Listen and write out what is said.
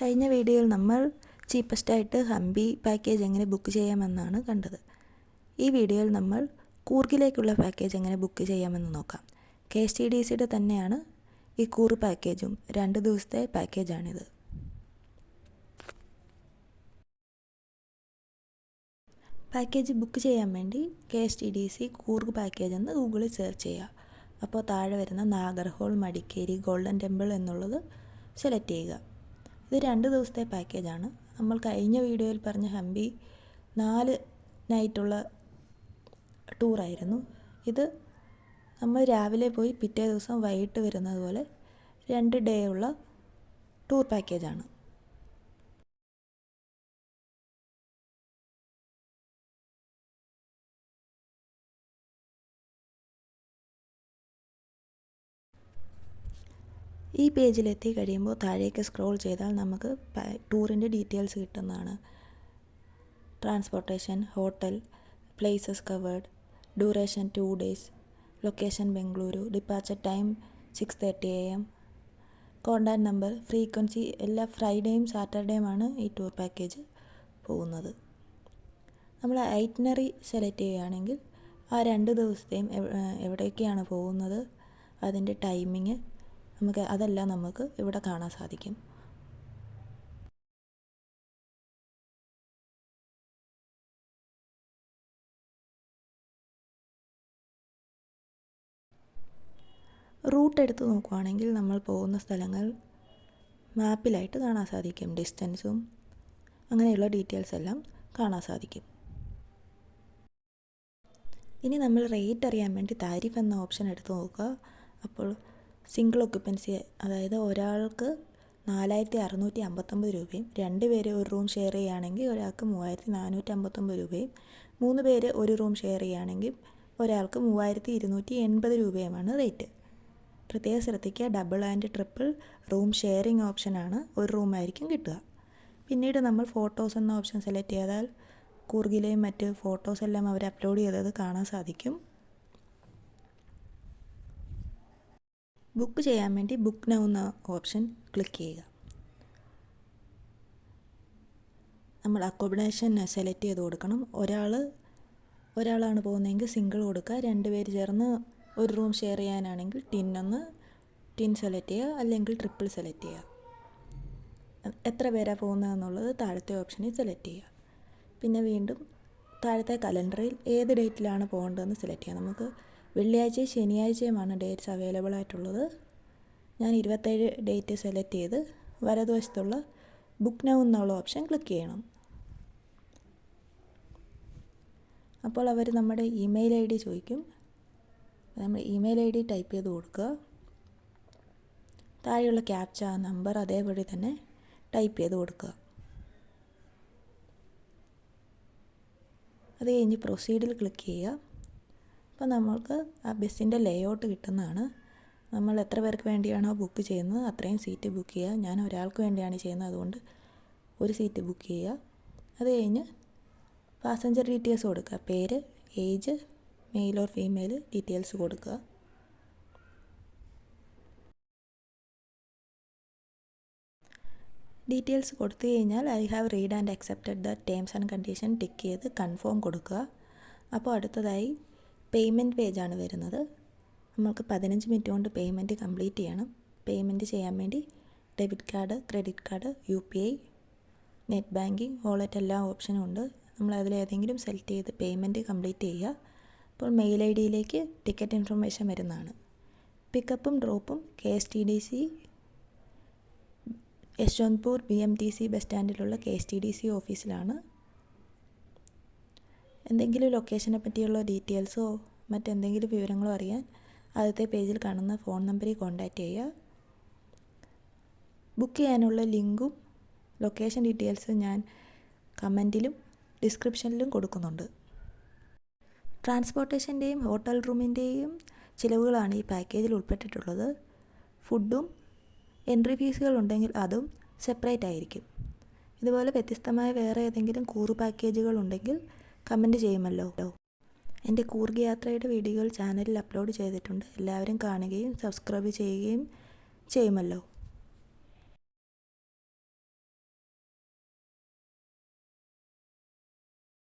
കഴിഞ്ഞ വീഡിയോയിൽ നമ്മൾ ചീപ്പസ്റ്റായിട്ട് ഹംപി പാക്കേജ് എങ്ങനെ ബുക്ക് ചെയ്യാമെന്നാണ് കണ്ടത്. ഈ വീഡിയോയിൽ നമ്മൾ കൂർഗിലേക്കുള്ള പാക്കേജ് എങ്ങനെ ബുക്ക് ചെയ്യാമെന്ന് നോക്കാം. KSTDCയുടെ തന്നെയാണ് ഈ കൂർഗ് പാക്കേജും. 2 ദിവസത്തെ പാക്കേജാണിത്. പാക്കേജ് ബുക്ക് ചെയ്യാൻ വേണ്ടി KSTDC കൂർഗ് പാക്കേജ് എന്ന് ഗൂഗിളിൽ സെർച്ച് ചെയ്യുക. അപ്പോൾ താഴെ വരുന്ന നാഗർഹോൾ, മടിക്കേരി, ഗോൾഡൻ ടെമ്പിൾ എന്നുള്ളത് സെലക്ട് ചെയ്യുക. ഇത് 2 ദിവസത്തെ പാക്കേജാണ്. നമ്മൾ കഴിഞ്ഞ വീഡിയോയിൽ പറഞ്ഞ ഹംപി 4 നൈറ്റുള്ള ടൂറായിരുന്നു. ഇത് നമ്മൾ രാവിലെ പോയി പിറ്റേ ദിവസം വൈകിട്ട് വരുന്നത് പോലെ 2 ഡേ ഉള്ള ടൂർ പാക്കേജാണ്. ഈ പേജിലെത്തി കഴിയുമ്പോൾ താഴേക്ക് സ്ക്രോൾ ചെയ്താൽ നമുക്ക് ടൂറിൻ്റെ ഡീറ്റെയിൽസ് കിട്ടുന്നതാണ്. Transportation, hotel, places covered, duration 2 days, location Bengaluru, departure time 6:30 AM, contact number, frequency എല്ലാ ഫ്രൈഡേയും സാറ്റർഡേയുമാണ് ഈ ടൂർ പാക്കേജ് പോകുന്നത്. നമ്മൾ ഐറ്റിനറി സെലക്ട് ചെയ്യുകയാണെങ്കിൽ ആ 2 ദിവസത്തെയും എവിടേക്കാണ് പോകുന്നത്, അതിൻ്റെ ടൈമിങ് അതെല്ലാം നമുക്ക് ഇവിടെ കാണാൻ സാധിക്കും. റൂട്ട് എടുത്ത് നോക്കുകയാണെങ്കിൽ നമ്മൾ പോകുന്ന സ്ഥലങ്ങൾ മാപ്പിലായിട്ട് കാണാൻ സാധിക്കും. ഡിസ്റ്റൻസും അങ്ങനെയുള്ള ഡീറ്റെയിൽസ് എല്ലാം കാണാൻ സാധിക്കും. ഇനി നമ്മൾ റേറ്റ് അറിയാൻ വേണ്ടി താരിഫ് എന്ന ഓപ്ഷൻ എടുത്ത് നോക്കുക. അപ്പോൾ സിംഗിൾ ഒക്യുപ്പൻസി, അതായത് ഒരാൾക്ക് 4659 രൂപയും, 2 പേര് ഒരു റൂം ഷെയർ ചെയ്യുകയാണെങ്കിൽ ഒരാൾക്ക് 3459 രൂപയും, 3 പേര് ഒരു റൂം ഷെയർ ചെയ്യുകയാണെങ്കിൽ ഒരാൾക്ക് 3280 രൂപയുമാണ് റേറ്റ്. പ്രത്യേകം ശ്രദ്ധിക്കുക, double and triple room sharing ഓപ്ഷനാണ്. ഒരു റൂമായിരിക്കും കിട്ടുക. പിന്നീട് നമ്മൾ ഫോട്ടോസ് എന്ന ഓപ്ഷൻ സെലക്ട് ചെയ്താൽ കൂർഗിലെയും മറ്റ് ഫോട്ടോസ് എല്ലാം അവർ അപ്ലോഡ് ചെയ്തത് കാണാൻ സാധിക്കും. ബുക്ക് ചെയ്യാൻ വേണ്ടി ബുക്ക് നൗ എന്ന ഓപ്ഷൻ ക്ലിക്ക് ചെയ്യുക. നമ്മൾ അക്കോമഡേഷൻ സെലക്ട് ചെയ്ത് കൊടുക്കണം. ഒരാളാണ് പോകുന്നതെങ്കിൽ സിംഗിൾ കൊടുക്കുക. 2 പേര് ചേർന്ന് ഒരു റൂം ഷെയർ ചെയ്യാനാണെങ്കിൽ ടിൻ സെലക്ട് ചെയ്യുക, അല്ലെങ്കിൽ ട്രിപ്പിൾ സെലക്ട് ചെയ്യുക. എത്ര പേരാണ് പോകുന്നതെന്നുള്ളത് താഴത്തെ ഓപ്ഷനിൽ സെലക്ട് ചെയ്യുക. പിന്നെ വീണ്ടും താഴത്തെ കലണ്ടറിൽ ഏത് ഡേറ്റിലാണ് പോകേണ്ടതെന്ന് സെലക്ട് ചെയ്യുക. നമുക്ക് വെള്ളിയാഴ്ചയും ശനിയാഴ്ചയുമാണ് ഡേറ്റ്സ് അവൈലബിൾ ആയിട്ടുള്ളത്. ഞാൻ 27 ഡേറ്റ് സെലക്ട് ചെയ്ത് വലതുവശത്തുള്ള ബുക്ക് നൗ എന്നുള്ള ഓപ്ഷൻ ക്ലിക്ക് ചെയ്യണം. അപ്പോൾ അവർ നമ്മുടെ ഇമെയിൽ ID ചോദിക്കും. നമ്മൾ ഇമെയിൽ ID ടൈപ്പ് ചെയ്ത് കൊടുക്കുക. താഴെയുള്ള ക്യാപ്ച നമ്പർ അതേപടി തന്നെ ടൈപ്പ് ചെയ്ത് കൊടുക്കുക. അത് കഴിഞ്ഞ് പ്രൊസീഡിൽ ക്ലിക്ക് ചെയ്യുക. അപ്പോൾ നമ്മൾക്ക് ആ ബസ്സിൻ്റെ ലേഔട്ട് കിട്ടുന്നതാണ്. നമ്മൾ എത്ര പേർക്ക് വേണ്ടിയാണോ ബുക്ക് ചെയ്യുന്നത് അത്രയും സീറ്റ് ബുക്ക് ചെയ്യുക. ഞാൻ ഒരാൾക്ക് വേണ്ടിയാണ് ചെയ്യുന്നത്, അതുകൊണ്ട് ഒരു സീറ്റ് ബുക്ക് ചെയ്യുക. അത് കഴിഞ്ഞ് പാസഞ്ചർ ഡീറ്റെയിൽസ് കൊടുക്കുക. പേര്, age, male or female details കൊടുക്കുക. ഡീറ്റെയിൽസ് കൊടുത്തു കഴിഞ്ഞാൽ I have read and accepted the terms and condition tick ചെയ്ത് കൺഫേം കൊടുക്കുക. അപ്പോൾ അടുത്തതായി പേയ്മെൻറ്റ് പേജാണ് വരുന്നത്. നമ്മൾക്ക് 15 മിനിറ്റ് കൊണ്ട് പേയ്മെൻറ്റ് കംപ്ലീറ്റ് ചെയ്യണം. പേയ്മെൻറ്റ് ചെയ്യാൻ വേണ്ടി debit card, credit card, UPI, net banking, wallet എല്ലാ ഓപ്ഷനും ഉണ്ട്. നമ്മൾ അതിലേതെങ്കിലും സെലക്ട് ചെയ്ത് പേയ്മെൻറ്റ് കംപ്ലീറ്റ് ചെയ്യുക. അപ്പോൾ മെയിൽ IDയിലേക്ക് ടിക്കറ്റ് ഇൻഫർമേഷൻ വരുന്നതാണ്. പിക്കപ്പും ഡ്രോപ്പും KSTDC യശ്വന്ത്പൂർ BMTC ബസ് സ്റ്റാൻഡിലുള്ള KSTDC ഓഫീസിലാണ്. എന്തെങ്കിലും ലൊക്കേഷനെ പറ്റിയുള്ള ഡീറ്റെയിൽസോ മറ്റെന്തെങ്കിലും വിവരങ്ങളോ അറിയാൻ ആദ്യത്തെ പേജിൽ കാണുന്ന ഫോൺ നമ്പറിൽ കോൺടാക്റ്റ് ചെയ്യുക. ബുക്ക് ചെയ്യാനുള്ള ലിങ്കും ലൊക്കേഷൻ ഡീറ്റെയിൽസ് ഞാൻ കമൻറ്റിലും ഡിസ്ക്രിപ്ഷനിലും കൊടുക്കുന്നുണ്ട്. ട്രാൻസ്പോർട്ടേഷൻ്റെയും ഹോട്ടൽ റൂമിൻ്റെയും ചിലവുകളാണ് ഈ പാക്കേജിൽ ഉൾപ്പെട്ടിട്ടുള്ളത്. ഫുഡും എൻട്രി ഫീസുകൾ ഉണ്ടെങ്കിൽ അതും സെപ്പറേറ്റ് ആയിരിക്കും. ഇതുപോലെ വ്യത്യസ്തമായ വേറെ ഏതെങ്കിലും കൂർഗ് പാക്കേജുകൾ ഉണ്ടെങ്കിൽ കമൻറ്റ് ചെയ്യുമല്ലോ. എൻ്റെ കൂർഗ് യാത്രയുടെ വീഡിയോകൾ ചാനലിൽ അപ്ലോഡ് ചെയ്തിട്ടുണ്ട്. എല്ലാവരും കാണുകയും സബ്സ്ക്രൈബ് ചെയ്യുകയും ചെയ്യുമല്ലോ.